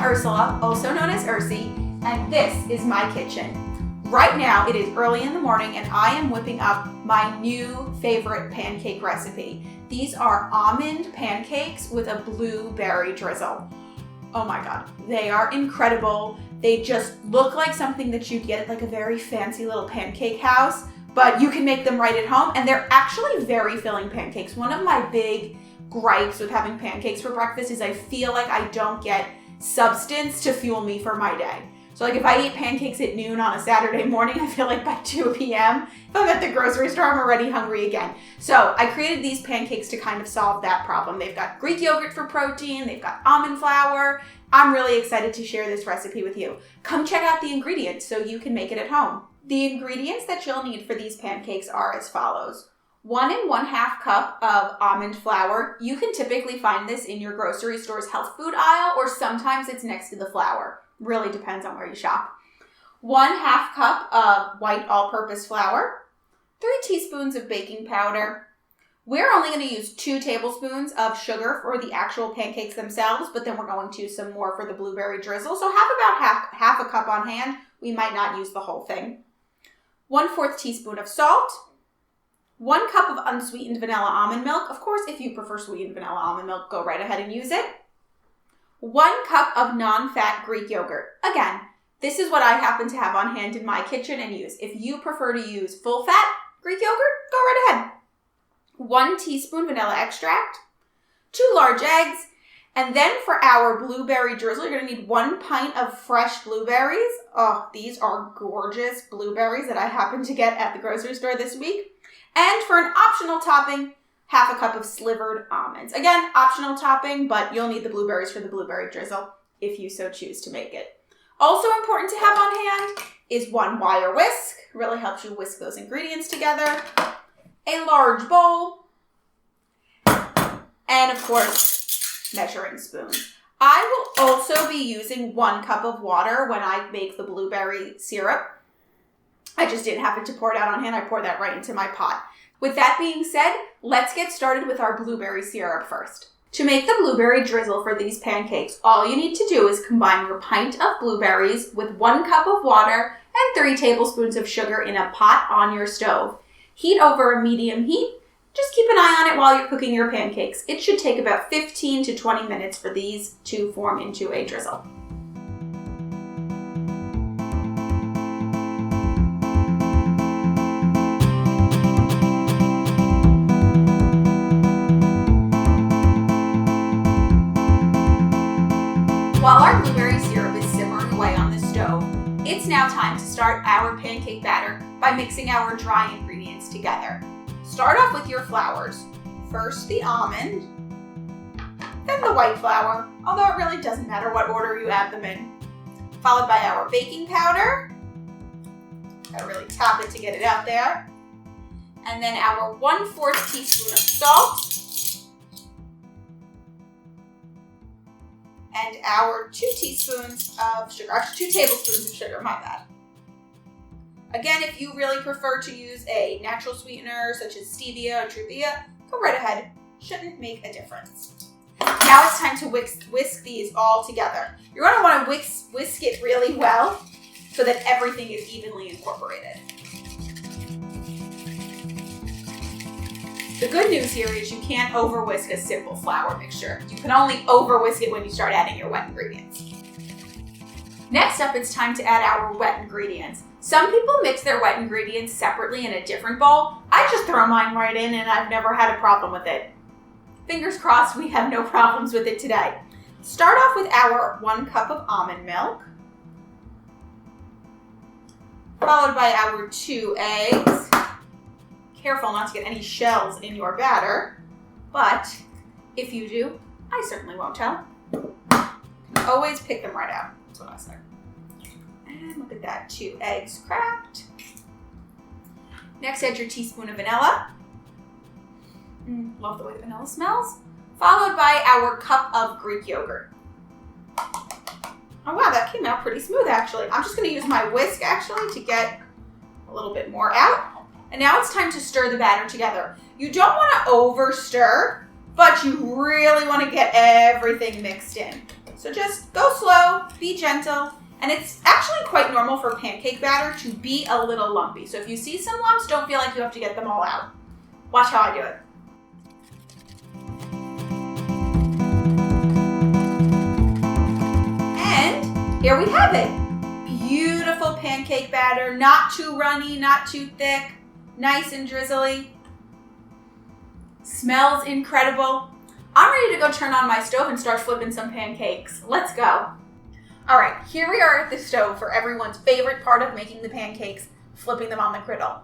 Ursula, also known as Ursi, and this is my kitchen. Right now, it is early in the morning and I am whipping up my new favorite pancake recipe. These are almond pancakes with a blueberry drizzle. Oh my God, they are incredible. They just look like something that you'd get at like a very fancy little pancake house, but you can make them right at home, and they're actually very filling pancakes. One of my big gripes with having pancakes for breakfast is I feel like I don't get substance to fuel me for my day. So like if I eat pancakes at noon on a Saturday morning, I feel like by 2 p.m., if I'm at the grocery store, I'm already hungry again. So I created these pancakes to kind of solve that problem. They've got Greek yogurt for protein, they've got almond flour. I'm really excited to share this recipe with you. Come check out the ingredients so you can make it at home. The ingredients that you'll need for these pancakes are as follows. 1 1/2 cup of almond flour. You can typically find this in your grocery store's health food aisle, or sometimes it's next to the flour. Really depends on where you shop. 1/2 cup of white all-purpose flour. 3 teaspoons of baking powder. We're only going to use 2 tablespoons of sugar for the actual pancakes themselves, but then we're going to use some more for the blueberry drizzle. So have about half a cup on hand. We might not use the whole thing. 1/4 teaspoon of salt. 1 cup of unsweetened vanilla almond milk. Of course, if you prefer sweetened vanilla almond milk, go right ahead and use it. 1 cup of non-fat Greek yogurt. Again, this is what I happen to have on hand in my kitchen and use. If you prefer to use full-fat Greek yogurt, go right ahead. 1 teaspoon vanilla extract. 2 large eggs. And then for our blueberry drizzle, you're going to need 1 pint of fresh blueberries. Oh, these are gorgeous blueberries that I happened to get at the grocery store this week. And for an optional topping, 1/2 cup of slivered almonds. Again, optional topping, but you'll need the blueberries for the blueberry drizzle if you so choose to make it. Also important to have on hand is 1 wire whisk. Really helps you whisk those ingredients together. A large bowl. And of course, measuring spoon. I will also be using 1 cup of water when I make the blueberry syrup. I just didn't happen to pour it out on hand. I poured that right into my pot. With that being said, let's get started with our blueberry syrup first. To make the blueberry drizzle for these pancakes, all you need to do is combine your pint of blueberries with 1 cup of water and 3 tablespoons of sugar in a pot on your stove. Heat over a medium heat. Just keep an eye on it while you're cooking your pancakes. It should take about 15 to 20 minutes for these to form into a drizzle. While our blueberry syrup is simmering away on the stove, it's now time to start our pancake batter by mixing our dry ingredients together. Start off with your flours. First the almond, then the white flour, although it really doesn't matter what order you add them in. Followed by our baking powder. Gotta really tap it to get it out there. And then our 1/4 teaspoon of salt. And our 2 teaspoons of sugar, actually 2 tablespoons of sugar, my bad. Again, if you really prefer to use a natural sweetener such as stevia or Truvia, go right ahead. Shouldn't make a difference. Now it's time to whisk these all together. You're going to want to whisk it really well so that everything is evenly incorporated. The good news here is you can't over-whisk a simple flour mixture. You can only over-whisk it when you start adding your wet ingredients. Next up, it's time to add our wet ingredients. Some people mix their wet ingredients separately in a different bowl. I just throw mine right in and I've never had a problem with it. Fingers crossed we have no problems with it today. Start off with our 1 cup of almond milk, followed by our 2 eggs. Careful not to get any shells in your batter, but if you do, I certainly won't tell. Always pick them right out. That's what I say. And look at that, 2 eggs cracked. Next, add your teaspoon of vanilla. Love the way the vanilla smells. Followed by our cup of Greek yogurt. Oh wow, that came out pretty smooth actually. I'm just going to use my whisk actually to get a little bit more out. And now it's time to stir the batter together. You don't want to over stir, but you really want to get everything mixed in. So just go slow, be gentle, and it's actually quite normal for pancake batter to be a little lumpy. So if you see some lumps, don't feel like you have to get them all out. Watch how I do it. And here we have it. Beautiful pancake batter, not too runny, not too thick, nice and drizzly. Smells incredible. I'm ready to go turn on my stove and start flipping some pancakes. Let's go. All right, here we are at the stove for everyone's favorite part of making the pancakes, flipping them on the griddle.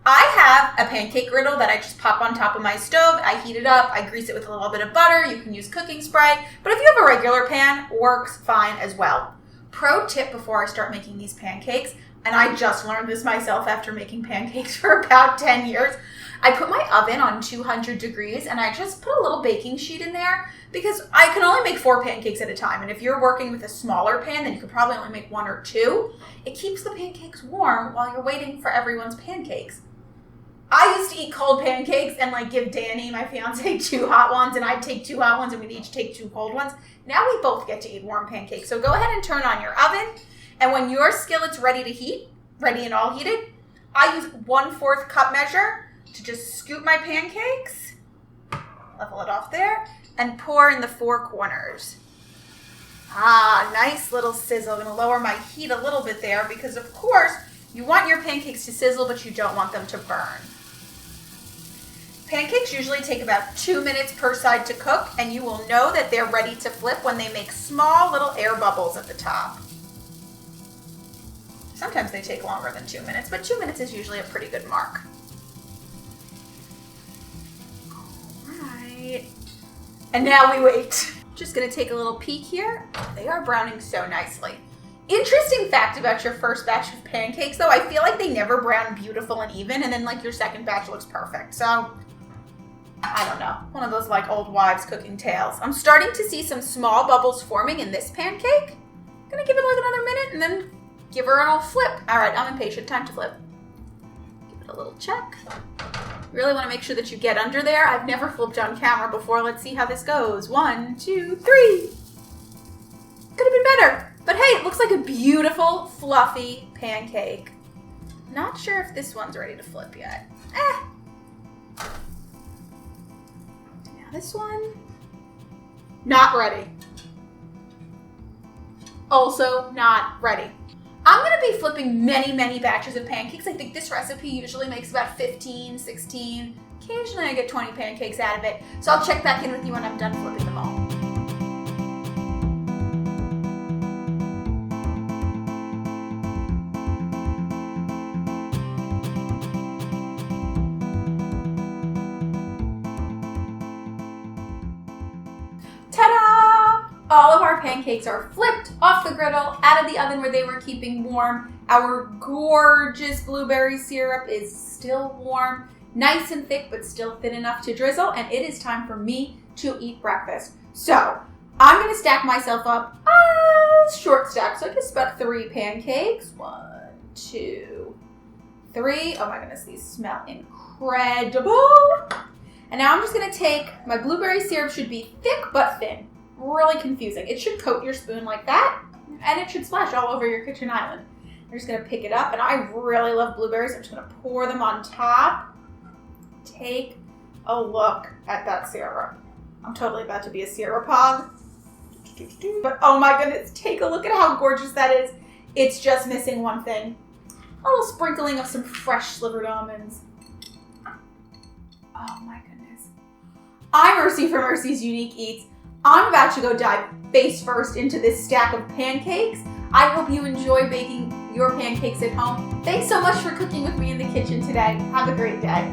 I have a pancake griddle that I just pop on top of my stove. I heat it up, I grease it with a little bit of butter. You can use cooking spray, but if you have a regular pan, works fine as well. Pro tip before I start making these pancakes, and I just learned this myself after making pancakes for about 10 years, I put my oven on 200 degrees and I just put a little baking sheet in there because I can only make 4 pancakes at a time. And if you're working with a smaller pan, then you could probably only make 1 or 2. It keeps the pancakes warm while you're waiting for everyone's pancakes. I used to eat cold pancakes and like give Danny, my fiance, 2 hot ones, and I'd take 2 hot ones and we'd each take 2 cold ones. Now we both get to eat warm pancakes. So go ahead and turn on your oven. And when your skillet's ready to heat, ready and all heated, I use 1/4 cup measure to just scoop my pancakes, level it off there, and pour in the 4 corners. Ah, nice little sizzle. I'm gonna lower my heat a little bit there because of course you want your pancakes to sizzle, but you don't want them to burn. Pancakes usually take about 2 minutes per side to cook, and you will know that they're ready to flip when they make small little air bubbles at the top. Sometimes they take longer than 2 minutes, but 2 minutes is usually a pretty good mark. And now we wait. Just gonna take a little peek here. They are browning so nicely. Interesting fact about your first batch of pancakes though, I feel like they never brown beautiful and even, and then like your second batch looks perfect. So, I don't know. One of those like old wives cooking tales. I'm starting to see some small bubbles forming in this pancake. Gonna give it like another minute and then give her an old flip. All right, I'm impatient, time to flip. Give it a little check. Really want to make sure that you get under there. I've never flipped on camera before. Let's see how this goes. 1, 2, 3. Could have been better. But hey, it looks like a beautiful, fluffy pancake. Not sure if this one's ready to flip yet. Now this one. Not ready. Also not ready. I'm going to be flipping many batches of pancakes. I think this recipe usually makes about 15, 16. Occasionally I get 20 pancakes out of it. So I'll check back in with you when I'm done flipping them all. Ta-da! All of our pancakes are flipped off the griddle, out of the oven where they were keeping warm. Our gorgeous blueberry syrup is still warm, nice and thick, but still thin enough to drizzle, and it is time for me to eat breakfast. So, I'm gonna stack myself up, short stack, so I guess about 3 pancakes. 1, 2, 3. Oh my goodness, these smell incredible. And now I'm just gonna take, my blueberry syrup should be thick but thin. Really confusing. It should coat your spoon like that, and it should splash all over your kitchen island. I'm just gonna pick it up, and I really love blueberries. I'm just gonna pour them on top. Take a look at that syrup. I'm totally about to be a syrup hog. But oh my goodness, take a look at how gorgeous that is. It's just missing one thing. A little sprinkling of some fresh slivered almonds. Oh my goodness. I'm Mercy from Mercy's Unique Eats. I'm about to go dive face first into this stack of pancakes. I hope you enjoy baking your pancakes at home. Thanks so much for cooking with me in the kitchen today. Have a great day.